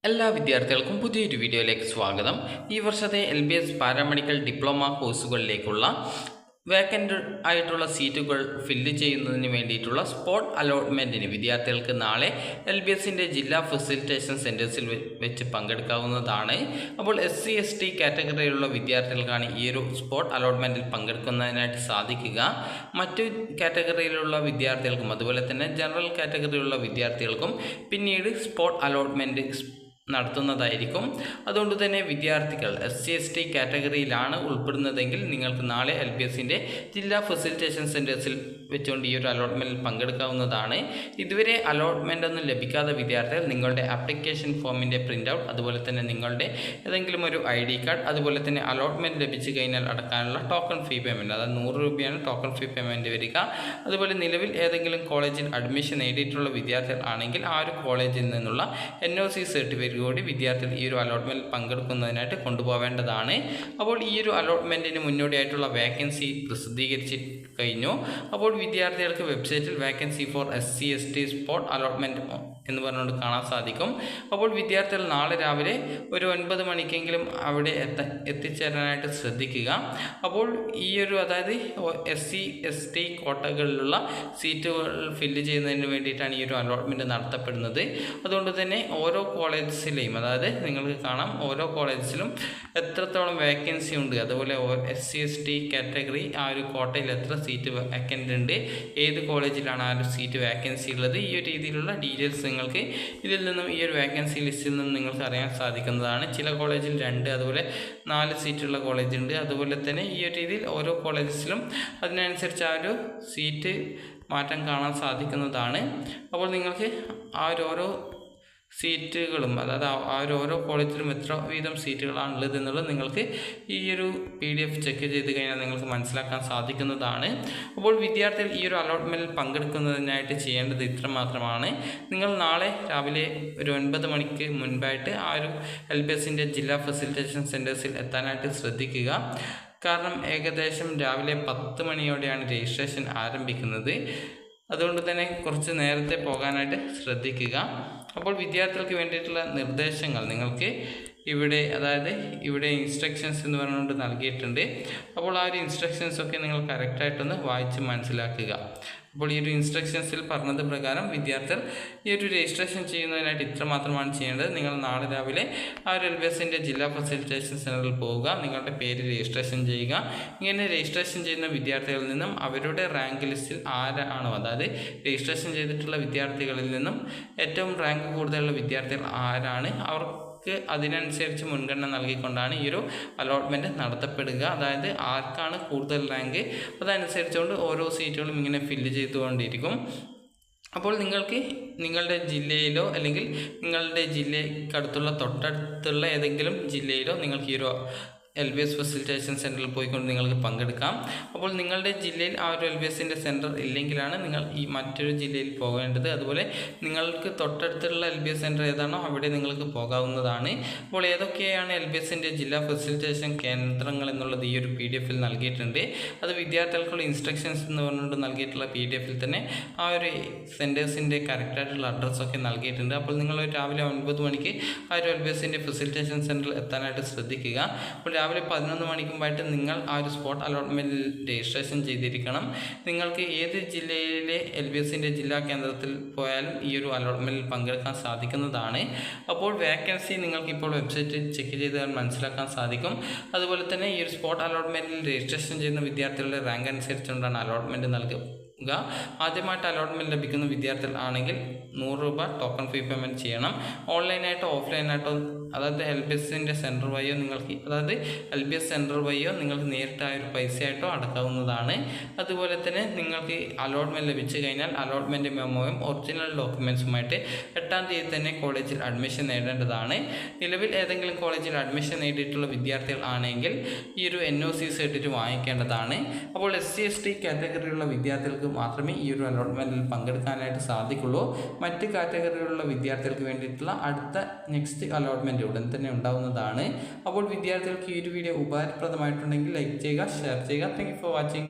എല്ലാ വിദ്യാർത്ഥികൾക്കും പുതിയൊരു വീഡിയോയിലേക്ക് സ്വാഗതം. ഈ വർഷത്തെ LBS പാരാമെഡിക്കൽ ഡിപ്ലോമ കോഴ്സുകളിലേക്കുള്ള വേക്കൻ്റ് ആയിട്ടുള്ള സീറ്റുകൾ ഫില്ല് ചെയ്യുന്നതിന് വേണ്ടിയിട്ടുള്ള സ്പോട്ട് അലോട്ട്മെൻറ്റിന് വിദ്യാർത്ഥികൾക്ക് നാളെ LBSൻ്റെ ജില്ലാ ഫെസിലിറ്റേഷൻ സെൻറ്റേഴ്സിൽ വെച്ച് പങ്കെടുക്കാവുന്നതാണ്. അപ്പോൾ SC/ST കാറ്റഗറിയിലുള്ള വിദ്യാർത്ഥികൾക്കാണ് ഈ ഒരു സ്പോട്ട് അലോട്ട്മെൻറ്റിൽ പങ്കെടുക്കുന്നതിനായിട്ട് സാധിക്കുക. മറ്റു കാറ്റഗറിയിലുള്ള വിദ്യാർത്ഥികൾക്കും അതുപോലെ തന്നെ ജനറൽ കാറ്റഗറിയിലുള്ള വിദ്യാർത്ഥികൾക്കും പിന്നീട് സ്പോട്ട് അലോട്ട്മെൻറ്റ് നടത്തുന്നതായിരിക്കും. അതുകൊണ്ട് തന്നെ വിദ്യാർത്ഥികൾ SC/ST കാറ്റഗറിയിലാണ് ഉൾപ്പെടുന്നതെങ്കിൽ നിങ്ങൾക്ക് നാളെ LBSൻ്റെ ജില്ലാ ഫെസിലിറ്റേഷൻ സെൻറ്റേഴ്സിൽ വെച്ചുകൊണ്ട് ഈ ഒരു അലോട്ട്മെൻറ്റിൽ പങ്കെടുക്കാവുന്നതാണ്. ഇതുവരെ അലോട്ട്മെൻ്റ് ഒന്നും ലഭിക്കാത്ത വിദ്യാർത്ഥികൾ നിങ്ങളുടെ ആപ്ലിക്കേഷൻ ഫോമിൻ്റെ പ്രിൻ്റ് ഔട്ട്, അതുപോലെ തന്നെ നിങ്ങളുടെ ഏതെങ്കിലും ഒരു ID കാർഡ്, അതുപോലെ തന്നെ അലോട്ട്മെൻറ്റ് ലഭിച്ചു കഴിഞ്ഞാൽ അടക്കാനുള്ള ടോക്കൺ ഫീ പേയ്മെൻറ്റ്, അതായത് 100 രൂപയാണ് ടോക്കൺ ഫീ പേയ്മെൻറ്റ് വരിക. അതുപോലെ നിലവിൽ ഏതെങ്കിലും കോളേജിൽ അഡ്മിഷൻ നേടിയിട്ടുള്ള വിദ്യാർത്ഥികൾ ആണെങ്കിൽ ആ ഒരു കോളേജിൽ നിന്നുള്ള NOC സർട്ടിഫിക്കറ്റ് കൂടി വിദ്യാർത്ഥികൾ ഈ ഒരു അലോട്ട്മെൻറ്റിൽ പങ്കെടുക്കുന്നതിനായിട്ട് കൊണ്ടുപോകേണ്ടതാണ്. അപ്പോൾ ഈ ഒരു അലോട്ട്മെൻറ്റിന് മുന്നോടിയായിട്ടുള്ള വേക്കൻസി പ്രസിദ്ധീകരിച്ച് കഴിഞ്ഞു. അപ്പോൾ വിദ്യാർത്ഥികൾക്ക് വെബ്സൈറ്റിൽ vacancy four SC/ST spot allotment എന്ന് പറഞ്ഞുകൊണ്ട് കാണാൻ സാധിക്കും. അപ്പോൾ വിദ്യാർത്ഥികൾ നാളെ രാവിലെ ഒരു 9 മണിക്കെങ്കിലും അവിടെ എത്തിച്ചേരാനായിട്ട് ശ്രദ്ധിക്കുക. അപ്പോൾ ഈ ഒരു അതായത് SC/ST കോട്ടകളിലുള്ള സീറ്റുകൾ ഫില്ല് ചെയ്യുന്നതിന് വേണ്ടിയിട്ടാണ് ഈ ഒരു അലോട്ട്മെൻറ്റ് നടത്തപ്പെടുന്നത്. അതുകൊണ്ട് തന്നെ ഓരോ കോളേജിലെയും അതായത് നിങ്ങൾക്ക് കാണാം ഓരോ കോളേജിലും എത്രത്തോളം വേക്കൻസി ഉണ്ട്, അതുപോലെ SC/ST കാറ്റഗറി ആ ഒരു കോട്ടയിൽ എത്ര സീറ്റ് വേക്കൻ്റ് ഉണ്ട്, ഏത് കോളേജിലാണ് ആ ഒരു സീറ്റ് വേക്കൻസി ഉള്ളത്, ഈ ഒരു രീതിയിലുള്ള ഡീറ്റെയിൽസ് നിങ്ങൾക്ക് ഇതിൽ നിന്നും ഈ ഒരു വേക്കൻസി ലിസ്റ്റിൽ നിന്നും നിങ്ങൾക്ക് അറിയാൻ സാധിക്കുന്നതാണ്. ചില കോളേജിൽ 2 അതുപോലെ 4 സീറ്റുള്ള കോളേജ് ഉണ്ട്. അതുപോലെ തന്നെ ഈ ഒരു രീതിയിൽ ഓരോ കോളേജിലും അതിനനുസരിച്ച് ആ ഒരു സീറ്റ് മാറ്റം കാണാൻ സാധിക്കുന്നതാണ്. അപ്പോൾ നിങ്ങൾക്ക് ആ ഒരു ഓരോ സീറ്റുകളും അതായത് ആ ഒരു ഓരോ കോളേജിലും എത്ര വീതം സീറ്റുകളാണുള്ളത് എന്നുള്ളത് നിങ്ങൾക്ക് ഈ ഒരു PDF ചെക്ക് ചെയ്ത് കഴിഞ്ഞാൽ നിങ്ങൾക്ക് മനസ്സിലാക്കാൻ സാധിക്കുന്നതാണ്. അപ്പോൾ വിദ്യാർത്ഥികൾ ഈ ഒരു അലോട്ട്മെൻറ്റിൽ പങ്കെടുക്കുന്നതിനായിട്ട് ചെയ്യേണ്ടത് ഇത്ര മാത്രമാണ്. നിങ്ങൾ നാളെ രാവിലെ ഒരു 9 മണിക്ക് മുൻപായിട്ട് ആ ഒരു LBSൻ്റെ ജില്ലാ ഫെസിലിറ്റേഷൻ സെൻറ്റേഴ്സിൽ എത്താനായിട്ട് ശ്രദ്ധിക്കുക. കാരണം ഏകദേശം രാവിലെ 10 മണിയോടെയാണ് രജിസ്ട്രേഷൻ ആരംഭിക്കുന്നത്. അതുകൊണ്ട് തന്നെ കുറച്ച് നേരത്തെ പോകാനായിട്ട് ശ്രദ്ധിക്കുക. അപ്പോൾ വിദ്യാർത്ഥികൾക്ക് വേണ്ടിയിട്ടുള്ള നിർദ്ദേശങ്ങൾ നിങ്ങൾക്ക് ഇവിടെ ഇൻസ്ട്രക്ഷൻസ് എന്ന് പറഞ്ഞുകൊണ്ട് നൽകിയിട്ടുണ്ട്. അപ്പോൾ ആ ഒരു ഇൻസ്ട്രക്ഷൻസൊക്കെ നിങ്ങൾ കറക്റ്റായിട്ടൊന്ന് വായിച്ച് മനസ്സിലാക്കുക. അപ്പോൾ ഈ ഒരു ഇൻസ്ട്രക്ഷൻസിൽ പറഞ്ഞത് പ്രകാരം വിദ്യാർത്ഥികൾ ഈ ഒരു രജിസ്ട്രേഷൻ ചെയ്യുന്നതിനായിട്ട് ഇത്ര മാത്രമാണ് ചെയ്യേണ്ടത്. നിങ്ങൾ നാളെ രാവിലെ ആ ഒരു LBSൻ്റെ ജില്ലാ ഫെസിലിറ്റേഷൻ സെൻറ്ററിൽ പോവുക, നിങ്ങളുടെ പേര് രജിസ്ട്രേഷൻ ചെയ്യുക. ഇങ്ങനെ രജിസ്ട്രേഷൻ ചെയ്യുന്ന വിദ്യാർത്ഥികളിൽ നിന്നും അവരുടെ റാങ്ക് ലിസ്റ്റിൽ ആരാണോ, അതായത് രജിസ്ട്രേഷൻ ചെയ്തിട്ടുള്ള വിദ്യാർത്ഥികളിൽ നിന്നും ഏറ്റവും റാങ്ക് കൂടുതലുള്ള വിദ്യാർത്ഥികൾ ആരാണ് അവർക്ക് അതിനനുസരിച്ച് മുൻഗണന നൽകിക്കൊണ്ടാണ് ഈ ഒരു അലോട്ട്മെൻറ്റ് നടത്തപ്പെടുക. അതായത് ആർക്കാണ് കൂടുതൽ റാങ്ക് അതനുസരിച്ചുകൊണ്ട് ഓരോ സീറ്റുകളും ഇങ്ങനെ ഫില്ല് ചെയ്തുകൊണ്ടിരിക്കും. അപ്പോൾ നിങ്ങൾക്ക് നിങ്ങളുടെ ജില്ലയിലോ അല്ലെങ്കിൽ നിങ്ങളുടെ ജില്ലയ്ക്കടുത്തുള്ള തൊട്ടടുത്തുള്ള ഏതെങ്കിലും ജില്ലയിലോ നിങ്ങൾക്ക് ഈ ഒരു LBS ഫെസിലിറ്റേഷൻ സെൻറ്ററിൽ പോയിക്കൊണ്ട് നിങ്ങൾക്ക് പങ്കെടുക്കാം. അപ്പോൾ നിങ്ങളുടെ ജില്ലയിൽ ആ ഒരു LBSൻ്റെ സെൻറ്റർ ഇല്ലെങ്കിലാണ് നിങ്ങൾ ഈ മറ്റൊരു ജില്ലയിൽ പോകേണ്ടത്. അതുപോലെ നിങ്ങൾക്ക് തൊട്ടടുത്തുള്ള LBS സെൻറ്റർ ഏതാണോ അവിടെ നിങ്ങൾക്ക് പോകാവുന്നതാണ്. അപ്പോൾ ഏതൊക്കെയാണ് LBSൻ്റെ ജില്ലാ ഫെസിലിറ്റേഷൻ കേന്ദ്രങ്ങൾ എന്നുള്ളത് ഈ ഒരു PDF-ൽ നൽകിയിട്ടുണ്ട്. അത് വിദ്യാർത്ഥികൾക്കുള്ള ഇൻസ്ട്രക്ഷൻസ് എന്ന് പറഞ്ഞുകൊണ്ട് നൽകിയിട്ടുള്ള PDF-ൽ തന്നെ ആ ഒരു സെൻറ്റേഴ്സിൻ്റെ കറക്റ്റായിട്ടുള്ള അഡ്രസ്സൊക്കെ നൽകിയിട്ടുണ്ട്. അപ്പോൾ നിങ്ങൾ രാവിലെ 9 മണിക്ക് ആ ഒരു LBSൻ്റെ ഫെസിലിറ്റേഷൻ സെൻറ്ററിൽ എത്താനായിട്ട് ശ്രദ്ധിക്കുക. അപ്പോൾ രാവിലെ 11 മണിക്കുമ്പായിട്ട് നിങ്ങൾ ആ ഒരു സ്പോട്ട് അലോട്ട്മെൻറ്റിൽ രജിസ്ട്രേഷൻ ചെയ്തിരിക്കണം. നിങ്ങൾക്ക് ഏത് ജില്ലയിലെ LBSൻ്റെ ജില്ലാ കേന്ദ്രത്തിൽ പോയാലും ഈ ഒരു അലോട്ട്മെൻറ്റിൽ പങ്കെടുക്കാൻ സാധിക്കുന്നതാണ്. അപ്പോൾ വേക്കൻസി നിങ്ങൾക്കിപ്പോൾ വെബ്സൈറ്റിൽ ചെക്ക് ചെയ്താൽ മനസ്സിലാക്കാൻ സാധിക്കും. അതുപോലെ തന്നെ ഈ ഒരു സ്പോട്ട് അലോട്ട്മെൻറ്റിൽ രജിസ്ട്രേഷൻ ചെയ്യുന്ന വിദ്യാർത്ഥികളുടെ റാങ്ക് അനുസരിച്ചുകൊണ്ടാണ് അലോട്ട്മെൻറ്റ് നൽകുക. ആദ്യമായിട്ട് അലോട്ട്മെൻറ്റ് ലഭിക്കുന്ന വിദ്യാർത്ഥികൾ ആണെങ്കിൽ 100 രൂപ ടോക്കൺ ഫീ പേയ്മെൻറ്റ് ചെയ്യണം. ഓൺലൈനായിട്ടോ ഓഫ്ലൈനായിട്ടോ അതായത് LBSൻ്റെ സെൻറ്റർ വഴിയോ LBS സെൻറ്റർ വഴിയോ നിങ്ങൾക്ക് നേരിട്ട് ആ ഒരു പൈസയായിട്ടോ അടക്കാവുന്നതാണ്. അതുപോലെ തന്നെ നിങ്ങൾക്ക് അലോട്ട്മെൻറ്റ് ലഭിച്ചു കഴിഞ്ഞാൽ അലോട്ട്മെൻറ്റ് മെമ്മോയും ഒറിജിനൽ ഡോക്യുമെൻറ്റ്സുമായിട്ട് 8-ാം തീയതി തന്നെ കോളേജിൽ അഡ്മിഷൻ നേടേണ്ടതാണ്. നിലവിൽ ഏതെങ്കിലും കോളേജിൽ അഡ്മിഷൻ നേടിയിട്ടുള്ള വിദ്യാർത്ഥികൾ ആണെങ്കിൽ ഈ ഒരു NOC സർട്ടിഫിക്കറ്റ് വാങ്ങിക്കേണ്ടതാണ്. അപ്പോൾ SC/ST കാറ്റഗറിയിലുള്ള വിദ്യാർത്ഥികൾക്ക് മാത്രമേ ഈ ഒരു അലോട്ട്മെൻറ്റിൽ പങ്കെടുക്കാനായിട്ട് സാധിക്കുള്ളൂ. മറ്റ് കാറ്റഗറിയിലുള്ള വിദ്യാർത്ഥികൾക്ക് വേണ്ടിയിട്ടുള്ള അടുത്ത നെക്സ്റ്റ് അലോട്ട്മെൻറ്റ് ഉടൻ തന്നെ ഉണ്ടാവുന്നതാണ്. അപ്പോൾ വിദ്യാർത്ഥികൾക്ക് ഈ ഒരു വീഡിയോ ഉപകാരപ്രദമായിട്ടുണ്ടെങ്കിൽ ലൈക്ക് ചെയ്യുക, ഷെയർ ചെയ്യുക. Thank you for watching.